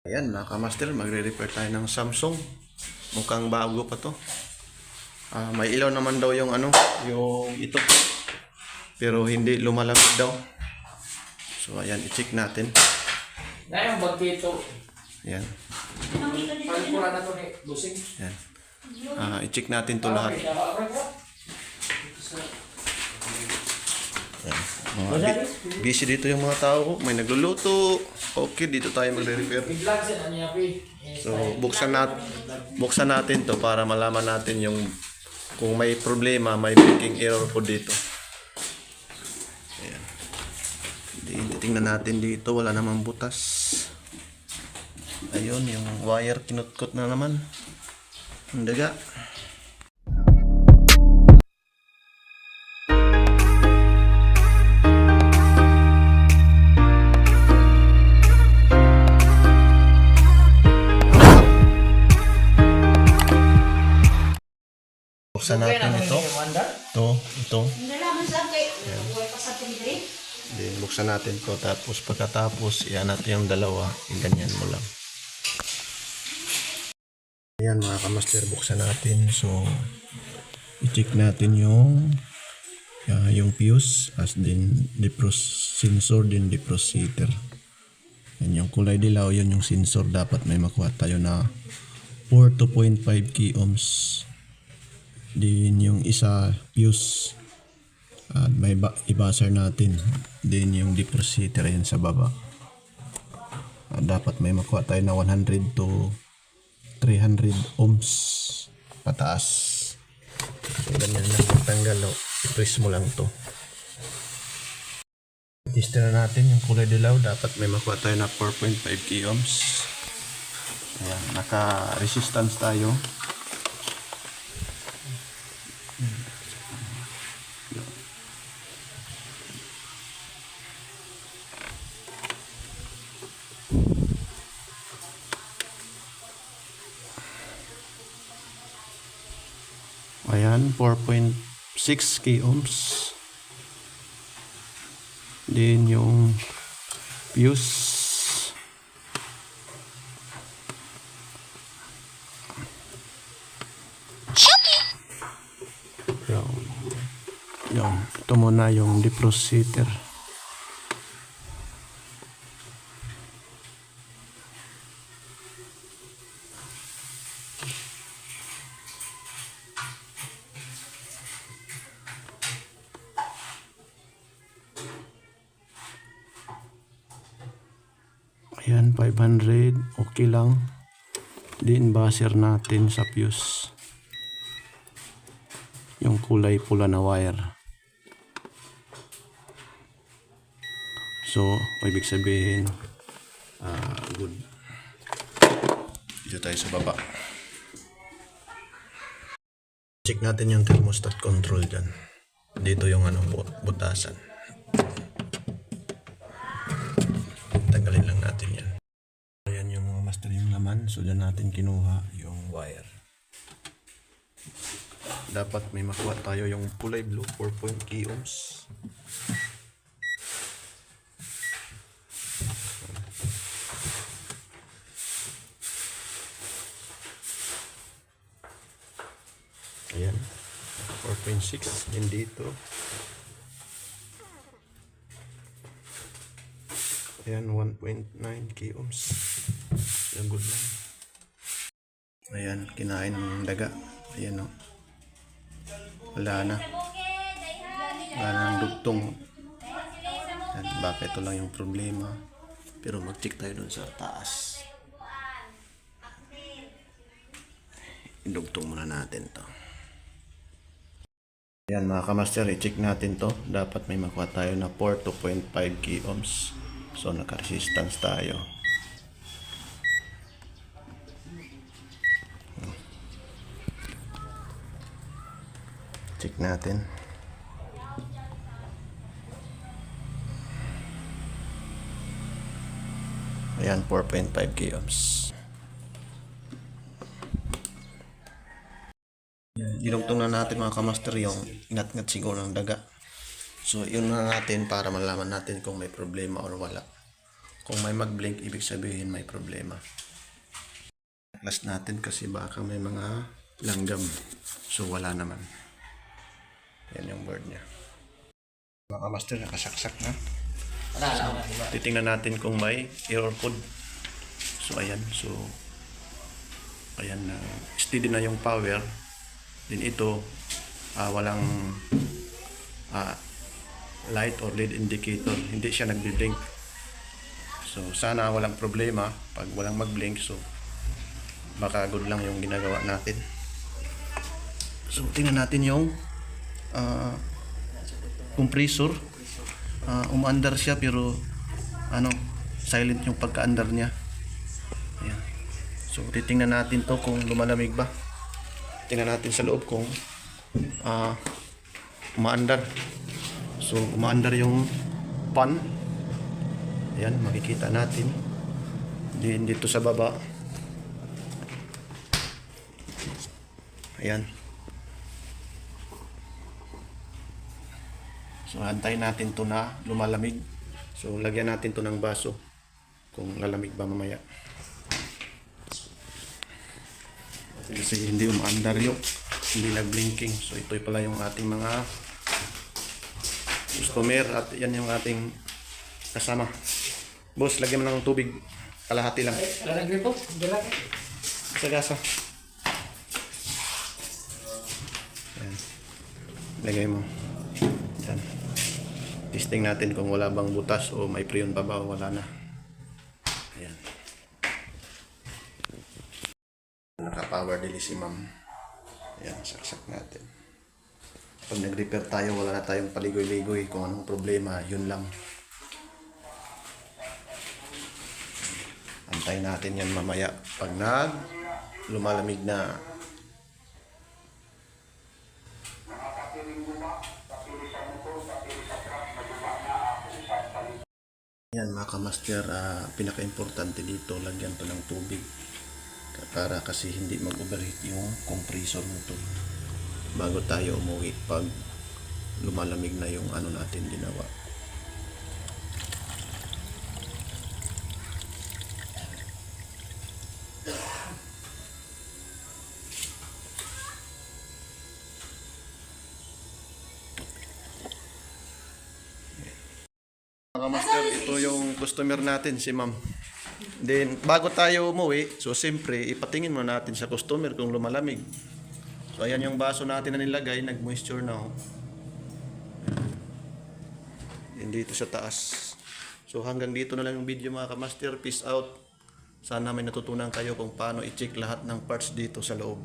Ayan mga kamaster, magre-repair tayo ng Samsung. Mukhang bago pa to. May ilaw naman daw yung yung ito. Pero hindi lumalamig daw. So ayan, i-check natin. Ngayon, bagkito. Ayan. Palipura na ito ni Busing. Ayan. I-check natin to lahat. Ayan. Busy dito yung mga tao. May nagluluto. Okay, dito tayo magre-repair. So buksan natin to para malaman natin yung kung may problema, may breaking error po dito. Ayan. Tingnan natin dito, wala namang butas. Ayun, yung wire kinutkot na naman. Ang daga. Buksan natin ito. Ito. Then, buksan natin to. Tapos pagkatapos, iyan natin yung dalawa. Ganyan mo lang. Ayan mga kamaster, buksan natin. So, i-check natin yung fuse. As din, sensor din defrost heater. Yan yung kulay dilaw, yun yung sensor. Dapat may makuha tayo na 4 to 0.5 key ohms. Din yung isa fuse at may i-buzzer natin. Din yung defrost heater yan sa baba. Dapat may makuha tayo na 100 to 300 ohms pataas. So, ganyan lang tanggal. I-press mo lang to. Tester na natin yung kulay dilaw. Dapat may makuha tayo na 4.5 key ohms. Ayan, naka-resistance tayo. Ayan, 4.6 k ohms. Then yung fuse. Yun. Ito muna yung defrost heater. Ayan, 500. Okay lang. Din buzzer natin sa fuse. Yung kulay pula na wire. So, ibig sabihin, good. Dito tayo sa baba. Check natin yung thermostat control dyan. Dito yung butasan. Tanggalin lang natin yan. Ayan yung mga master yung laman. So, dyan natin kinuha yung wire. Dapat may makuha tayo yung kulay blue, 4 key ohms. Ayan, 4.6 din dito. Ayan, 1.9 key ohms. Ayan, good lang. Ayan, kinain ng daga. Ayan o. Wala na. Wala na ng dugtong. Ayan, baka ito lang yung problema. Pero mag-check tayo dun sa taas. Idugtong muna natin to. Ayan mga kamaster, i-check natin to. Dapat may makuha tayo na 4 to 0.5 key ohms. So naka-resistance tayo. Check natin. Ayan, 4.5 key ohms. Dinugtong na natin mga kamaster yung inat-ngat siguro ng daga. So, yun na natin para malaman natin kung may problema or wala. Kung may mag-blink, ibig sabihin may problema. Last natin kasi baka may mga langgam. So wala naman. Yan yung word niya. Mga master, nakasaksak na. Wala na, diba? Titingnan natin kung may error code. So ayan, so ayan na steady na yung power. Then ito walang light or lead indicator, hindi siya nagbi-blink. So sana walang problema pag walang mag-blink. So baka good lang yung ginagawa natin. So tingnan natin yung compressor. Umaandar siya pero silent yung pagka-andar niya. Ayan. So titingnan natin to kung lumalamig ba. Tingnan natin sa loob kung umaandar. So umaandar yung pan. Ayan, makikita natin. Din dito sa baba. Ayan. So antayin natin to na lumalamig. So lagyan natin to ng baso kung lalamig ba mamaya. Kasi hindi umaandar yung hindi nag-blinking. So ito pala yung ating mga customer at yan yung ating kasama. Boss, lagyan mo ng tubig. Kalahati lang. Lalagay po. Diyan. Sagasa. Yan. Lagay mo. Yan. Testing natin kung wala bang butas o may preyon pa ba o wala na. Ayan. Naka-power dili si ma'am. Ayan, saksak natin. Pag nag-repair tayo, wala na tayong paligoy-ligoy. Kung anong problema, yun lang. Antayin natin yan mamaya. Pag lumalamig na. Yan mga kamaster, pinaka-importante dito, lagyan to ng tubig para kasi hindi mag-overheat yung compressor nito bago tayo umuwi pag lumalamig na yung natin ginawa. Mga master, ito yung customer natin, si ma'am. Then, bago tayo umuwi, so siyempre, ipatingin mo natin sa customer kung lumalamig. So, ayan yung baso natin na nilagay, nag-moisture na. Yan dito sa taas. So, hanggang dito na lang yung video mga kamaster. Peace out. Sana may natutunan kayo kung paano i-check lahat ng parts dito sa loob.